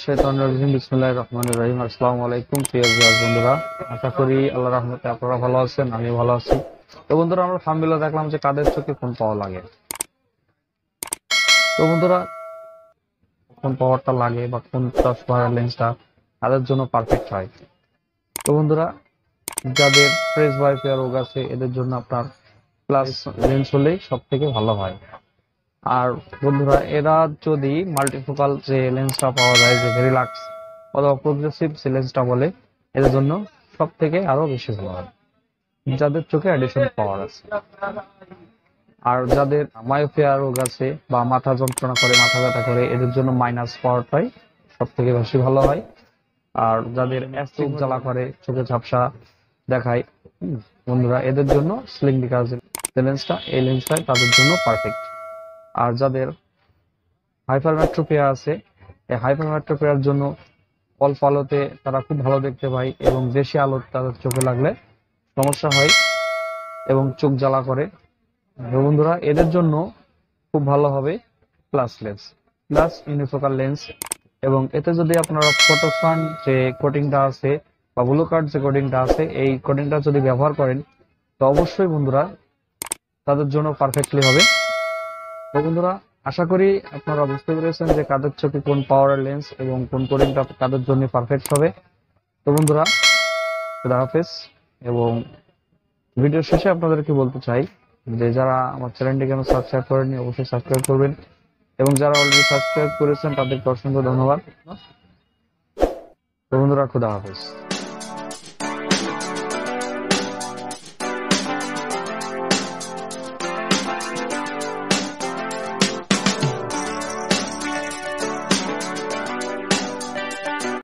শাইতানির রাজিম বিসমিল্লাহির রহমানির রহিম। আসসালামু আলাইকুম প্রিয় ভিউয়ার বন্ধুরা, আশা করি আল্লাহর রহমতে আপনারা ভালো আছেন, আমি ভালো আছি। তো বন্ধুরা, আমরা থাম্বনেলে দেখলাম যে কাদের চোখে কোন পাওয়ার লাগে। তো বন্ধুরা, কোন পাওয়ারটা লাগে বা কোন চশমার লেন্সটা তাদের জন্য পারফেক্ট হয়। তো বন্ধুরা, যাদের প্রেসবায়োপিয়া রোগ আছে এদের জন্য আপনার প্লাস লেন্স হলেই সব থেকে ভালো হয়। আর বন্ধুরা, এরা যদি মাল্টিফোকাল যে লেন্সটা পাওয়া যায়, যে ভেরিলাক্স অথবা প্রোগ্রেসিভ যে লেন্সটা বলে, এদের জন্য সব থেকে আরো বেশি ভালো হয় যাদের চোখে অ্যাডিশন পাওয়ার আছে। আর যাদের মায়োপিয়া রোগ আছে বা মাথা যন্ত্রণা করে, মাথা ব্যথা করে, এদের জন্য মাইনাস পাওয়ারটাই সব থেকে বেশি ভালো হয়। আর যাদের চোখ জ্বালা করে, চোখে ঝাপসা দেখায়, বন্ধুরা, এদের জন্য সিলিন্ড্রিকাল যে লেন্সটা, এই লেন্সটাই তাদের জন্য পারফেক্ট। আর যাদের হাইপারমেট্রোপিয়া আছে, এই হাইপারমেট্রোপিয়ার জন্য অল্প আলোতে তারা খুব ভালো দেখতে পায় এবং বেশি আলো তাদের চোখে লাগলে সমস্যা হয় এবং চোখ জ্বালা করে। বন্ধুরা, এদের জন্য খুব ভালো হবে প্লাস লেন্স, প্লাস ইউনিফোকাল লেন্স। এবং এতে যদি আপনারা ফটোসান যে কোটিংটা আছে বা ব্লু কার্ড যে কোটিংটা আছে, এই কোটিংটা যদি ব্যবহার করেন তো অবশ্যই বন্ধুরা তাদের জন্য পারফেক্টলি হবে। তো বন্ধুরা, আশা করি আপনারা বুঝতে পেরেছেন যে কাদের চোখে কোন পাওয়ারের লেন্স এবং কোন কোডিংটা কাদের জন্য পারফেক্ট হবে। তো বন্ধুরা, খুদা হাফেজ। এবং ভিডিও শেষে আপনাদেরকে বলতে চাই যে যারা আমার চ্যানেলটিকে সাবস্ক্রাইব করেননি অবশ্যই সাবস্ক্রাইব করবেন, এবং যারা অলরেডি সাবস্ক্রাইব করেছেন তাদেরকে অসংখ্য ধন্যবাদ। তো বন্ধুরা, খুদা হাফেজ।